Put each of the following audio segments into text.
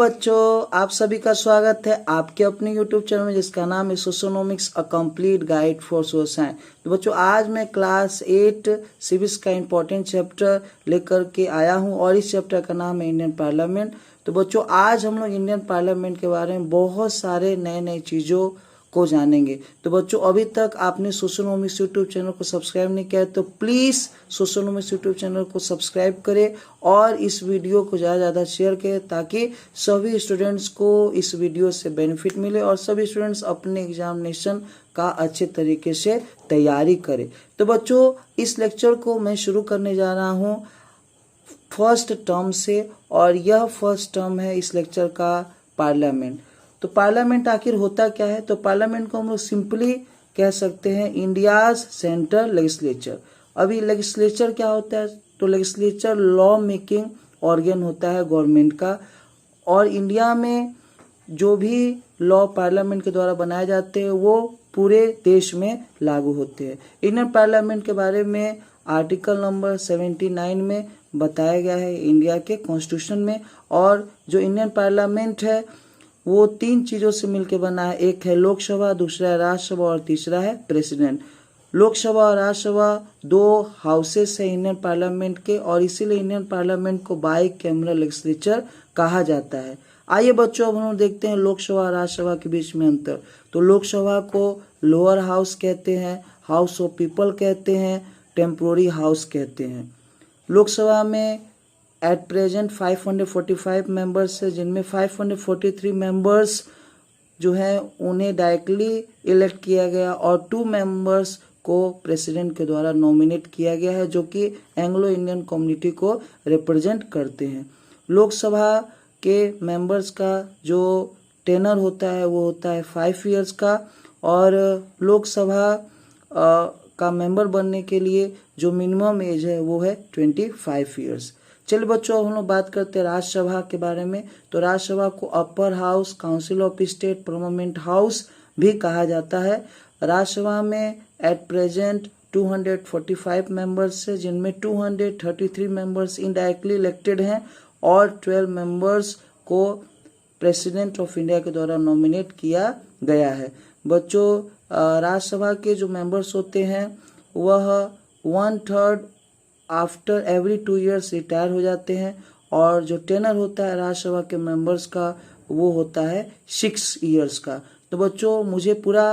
बच्चों, आप सभी का स्वागत है आपके अपने YouTube चैनल में जिसका नाम है socionomics a complete guide for social science. तो बच्चों, आज मैं क्लास 8 सिविक्स का इम्पोर्टेंट चैप्टर लेकर के आया हूं और इस चैप्टर का नाम है इंडियन पार्लियामेंट। तो बच्चों, आज हम लोग इंडियन पार्लियामेंट के बारे में बहुत सारे नए नए चीज़ों को जानेंगे। तो बच्चों, अभी तक आपने सोशोनोमिक्स यूट्यूब चैनल को सब्सक्राइब नहीं किया है तो प्लीज़ सोशोनोमिक्स यूट्यूब चैनल को सब्सक्राइब करें और इस वीडियो को ज़्यादा ज़्यादा शेयर करें ताकि सभी स्टूडेंट्स को इस वीडियो से बेनिफिट मिले और सभी स्टूडेंट्स अपने एग्जामिनेशन का अच्छे तरीके से तैयारी करें। तो बच्चों, इस लेक्चर को मैं शुरू करने जा रहा हूँ फर्स्ट टर्म से और यह फर्स्ट टर्म है इस लेक्चर का पार्लियामेंट। तो पार्लियामेंट आखिर होता क्या है? तो पार्लियामेंट को हम लोग सिंपली कह सकते हैं इंडियाज सेंट्रल लेजिस्लेचर। अभी लेजिस्लेचर क्या होता है? तो लेजिस्लेचर लॉ मेकिंग ऑर्गन होता है गवर्नमेंट का, और इंडिया में जो भी लॉ पार्लियामेंट के द्वारा बनाए जाते हैं वो पूरे देश में लागू होते हैं। इंडियन पार्लियामेंट के बारे में आर्टिकल नंबर 79 में बताया गया है इंडिया के कॉन्स्टिट्यूशन में। और जो इंडियन पार्लियामेंट है वो 3 चीज़ों से मिलकर बना है। एक है लोकसभा, दूसरा है राज्यसभा और तीसरा है प्रेसिडेंट। लोकसभा और राज्यसभा 2 हाउसेस है इंडियन पार्लियामेंट के, और इसीलिए इंडियन पार्लियामेंट को बाई कैमरल लेजिस्लेचर कहा जाता है। आइए बच्चों, अब हम लोग देखते हैं लोकसभा और राज्यसभा के बीच में अंतर। तो लोकसभा को लोअर हाउस कहते हैं, हाउस ऑफ पीपल कहते हैं, टेम्पोररी हाउस कहते हैं। लोकसभा में एट प्रेजेंट 545 मेंबर्स है, जिनमें 543 मेंबर्स जो है उन्हें डायरेक्टली इलेक्ट किया गया और 2 मेंबर्स को प्रेसिडेंट के द्वारा नॉमिनेट किया गया है, जो कि एंग्लो इंडियन कम्युनिटी को रिप्रेजेंट करते हैं। लोकसभा के मेंबर्स का जो टेनर होता है वो होता है 5 इयर्स का, और लोकसभा का मेंबर बनने के लिए जो मिनिमम एज है वो है 25 इयर्स। चलिए बच्चों, अब हम लोग बात करते हैं राज्यसभा के बारे में। तो राज्यसभा को upper house, council of state, parliament house भी कहा जाता है। राज्यसभा में एट प्रेजेंट 245 मेंबर्स है, जिनमें 233 मेंबर्स इनडायरेक्टली इलेक्टेड हैं और 12 मेंबर्स को प्रेसिडेंट ऑफ इंडिया के द्वारा नॉमिनेट किया गया है। बच्चों, राज्यसभा के जो मेंबर्स होते हैं वह 1/3 आफ्टर एवरी 2 इयर्स रिटायर हो जाते हैं, और जो टेनर होता है राज्यसभा के मेंबर्स का वो होता है 6 इयर्स का। तो बच्चों, मुझे पूरा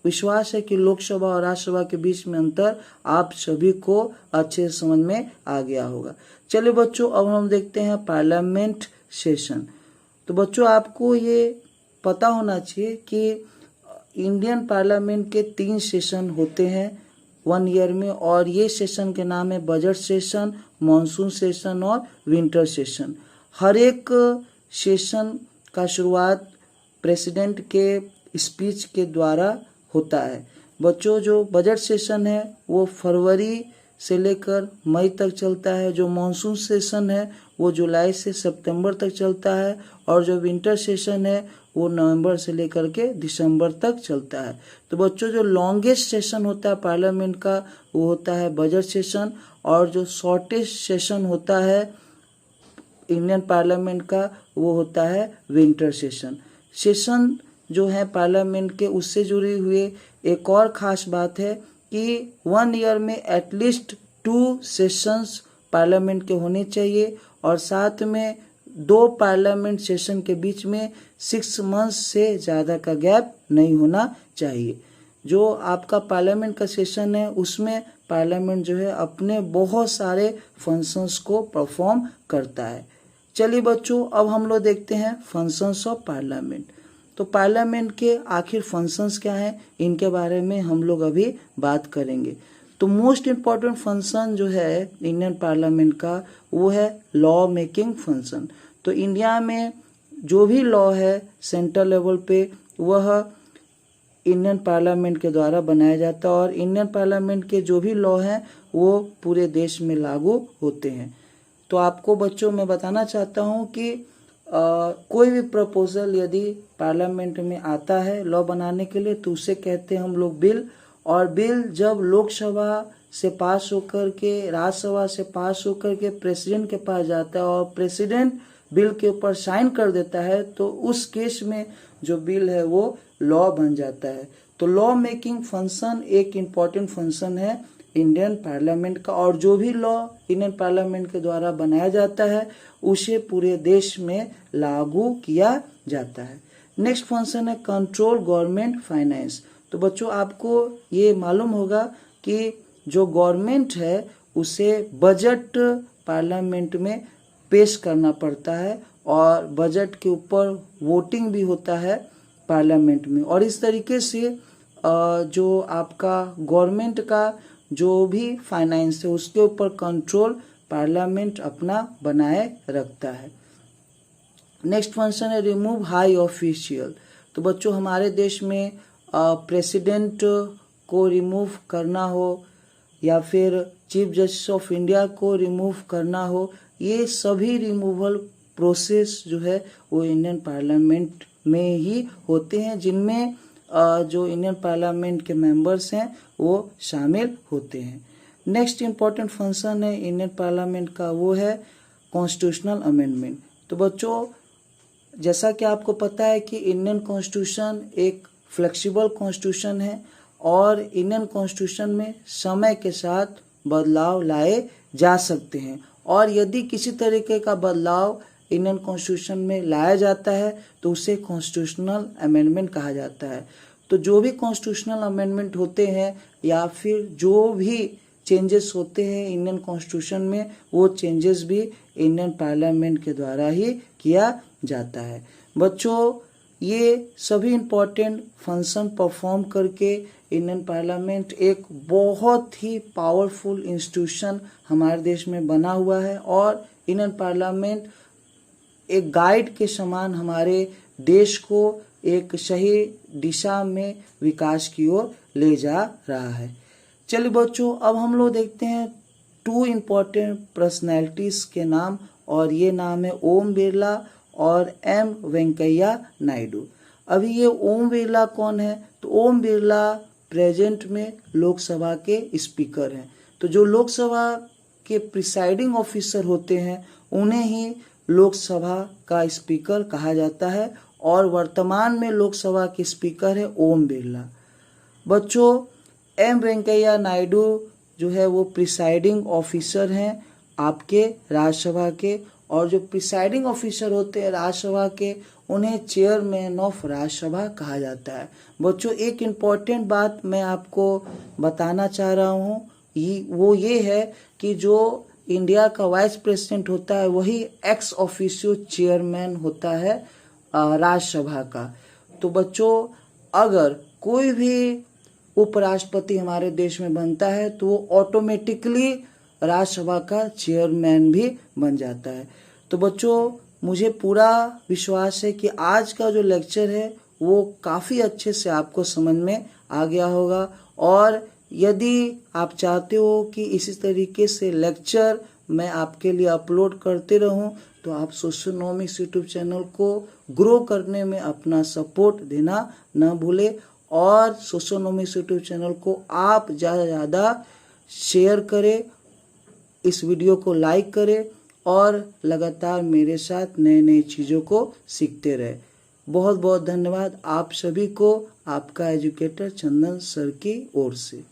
विश्वास है कि लोकसभा और राज्यसभा के बीच में अंतर आप सभी को अच्छे से समझ में आ गया होगा। चलिए बच्चों, अब हम देखते हैं पार्लियामेंट सेशन। तो बच्चों, आपको ये पता होना चाहिए कि इंडियन पार्लियामेंट के 3 सेशन होते हैं 1 ईयर में, और ये सेशन के नाम है बजट सेशन, मॉनसून सेशन और विंटर सेशन। हर एक सेशन का शुरुआत प्रेसिडेंट के स्पीच के द्वारा होता है। बच्चों, जो बजट सेशन है वो फरवरी से लेकर मई तक चलता है, जो मॉनसून सेशन है वो जुलाई से सितंबर तक चलता है, और जो विंटर सेशन है वो नवंबर से लेकर के दिसंबर तक चलता है। तो बच्चों, जो लॉन्गेस्ट सेशन होता है पार्लियामेंट का वो होता है बजट सेशन, और जो शॉर्टेस्ट सेशन होता है इंडियन पार्लियामेंट का वो होता है विंटर सेशन। सेशन जो है पार्लियामेंट के उससे जुड़ी हुई एक और ख़ास बात है कि 1 ईयर में एटलीस्ट 2 सेशंस पार्लियामेंट के होने चाहिए, और साथ में 2 पार्लियामेंट सेशन के बीच में 6 मंथ्स से ज़्यादा का गैप नहीं होना चाहिए। जो आपका पार्लियामेंट का सेशन है उसमें पार्लियामेंट जो है अपने बहुत सारे फंक्शंस को परफॉर्म करता है। चलिए बच्चों, अब हम लोग देखते हैं फंक्शंस ऑफ पार्लियामेंट। तो पार्लियामेंट के आखिर फंक्शंस क्या हैं, इनके बारे में हम लोग अभी बात करेंगे। तो मोस्ट इम्पॉर्टेंट फंक्शन जो है इंडियन पार्लियामेंट का वो है लॉ मेकिंग फंक्शन। तो इंडिया में जो भी लॉ है सेंट्रल लेवल पे वह इंडियन पार्लियामेंट के द्वारा बनाया जाता है, और इंडियन पार्लियामेंट के जो भी लॉ हैं वो पूरे देश में लागू होते हैं। तो आपको बच्चों मैं बताना चाहता हूँ कि कोई भी प्रपोजल यदि पार्लियामेंट में आता है लॉ बनाने के लिए तो उसे कहते हैं हम लोग बिल, और बिल जब लोकसभा से पास होकर के राज्यसभा से पास होकर के प्रेसिडेंट के पास जाता है, और प्रेसिडेंट बिल के ऊपर साइन कर देता है तो उस केस में जो बिल है वो लॉ बन जाता है। तो लॉ मेकिंग फंक्शन एक इम्पॉर्टेंट फंक्शन है इंडियन पार्लियामेंट का, और जो भी लॉ इंडियन पार्लियामेंट के द्वारा बनाया जाता है उसे पूरे देश में लागू किया जाता है। नेक्स्ट फंक्शन है कंट्रोल गवर्नमेंट फाइनेंस। तो बच्चों आपको ये मालूम होगा कि जो गवर्नमेंट है उसे बजट पार्लियामेंट में पेश करना पड़ता है और बजट के ऊपर वोटिंग भी होता है पार्लियामेंट में, और इस तरीके से जो आपका गवर्नमेंट का जो भी फाइनेंस है उसके ऊपर कंट्रोल पार्लियामेंट अपना बनाए रखता है। नेक्स्ट फंक्शन है रिमूव हाई ऑफिशियल। तो बच्चों हमारे देश में प्रेसिडेंट को रिमूव करना हो या फिर चीफ जस्टिस ऑफ इंडिया को रिमूव करना हो, ये सभी रिमूवल प्रोसेस जो है वो इंडियन पार्लियामेंट में ही होते हैं, जिनमें जो इंडियन पार्लियामेंट के मेंबर्स हैं वो शामिल होते हैं। नेक्स्ट इम्पॉर्टेंट फंक्शन है इंडियन पार्लियामेंट का, वो है कॉन्स्टिट्यूशनल अमेंडमेंट। तो बच्चों जैसा कि आपको पता है कि इंडियन कॉन्स्टिट्यूशन एक फ्लेक्सिबल कॉन्स्टिट्यूशन है और इंडियन कॉन्स्टिट्यूशन में समय के साथ बदलाव लाए जा सकते हैं, और यदि किसी तरीके का बदलाव इंडियन कॉन्स्टिट्यूशन में लाया जाता है तो उसे कॉन्स्टिट्यूशनल अमेंडमेंट कहा जाता है। तो जो भी कॉन्स्टिट्यूशनल अमेंडमेंट होते हैं या फिर जो भी चेंजेस होते हैं इंडियन कॉन्स्टिट्यूशन में, वो चेंजेस भी इंडियन पार्लियामेंट के द्वारा ही किया जाता है। बच्चों ये सभी इम्पोर्टेंट फंक्शन परफॉर्म करके इंडियन पार्लियामेंट एक बहुत ही पावरफुल इंस्टीट्यूशन हमारे देश में बना हुआ है, और इंडियन पार्लियामेंट एक गाइड के समान हमारे देश को एक सही दिशा में विकास की ओर ले जा रहा है। चलिए बच्चों अब हम लोग देखते हैं 2 इम्पोर्टेंट पर्सनैलिटीज के नाम, और ये नाम है ओम बिरला और एम वेंकैया नायडू। अभी ये ओम बिरला कौन है? तो ओम बिरला प्रेजेंट में लोकसभा के स्पीकर हैं। तो जो लोकसभा के प्रिसाइडिंग ऑफिसर होते हैं उन्हें ही लोकसभा का स्पीकर कहा जाता है, और वर्तमान में लोकसभा के स्पीकर है ओम बिरला। बच्चों एम वेंकैया नायडू जो है वो प्रिसाइडिंग ऑफिसर हैं आपके राज्यसभा के, और जो प्रिसाइडिंग ऑफिसर होते हैं राज्यसभा के उन्हें चेयरमैन ऑफ राज्यसभा कहा जाता है। बच्चों एक इम्पॉर्टेंट बात मैं आपको बताना चाह रहा हूँ, वो ये है कि जो इंडिया का वाइस प्रेसिडेंट होता है वही एक्स ऑफिशियो चेयरमैन होता है राज्यसभा का। तो बच्चों अगर कोई भी उपराष्ट्रपति हमारे देश में बनता है तो वो ऑटोमेटिकली राज्यसभा का चेयरमैन भी बन जाता है। तो बच्चों मुझे पूरा विश्वास है कि आज का जो लेक्चर है वो काफ़ी अच्छे से आपको समझ में आ गया होगा, और यदि आप चाहते हो कि इसी तरीके से लेक्चर मैं आपके लिए अपलोड करते रहूं तो आप सोशियोनॉमिक्स यूट्यूब चैनल को ग्रो करने में अपना सपोर्ट देना न भूलें, और सोशियोनॉमिक्स यूट्यूब चैनल को आप ज़्यादा से ज़्यादा शेयर करें, इस वीडियो को लाइक करें और लगातार मेरे साथ नए नए चीज़ों को सीखते रहे। बहुत बहुत धन्यवाद आप सभी को, आपका एजुकेटर चंदन सर की ओर से।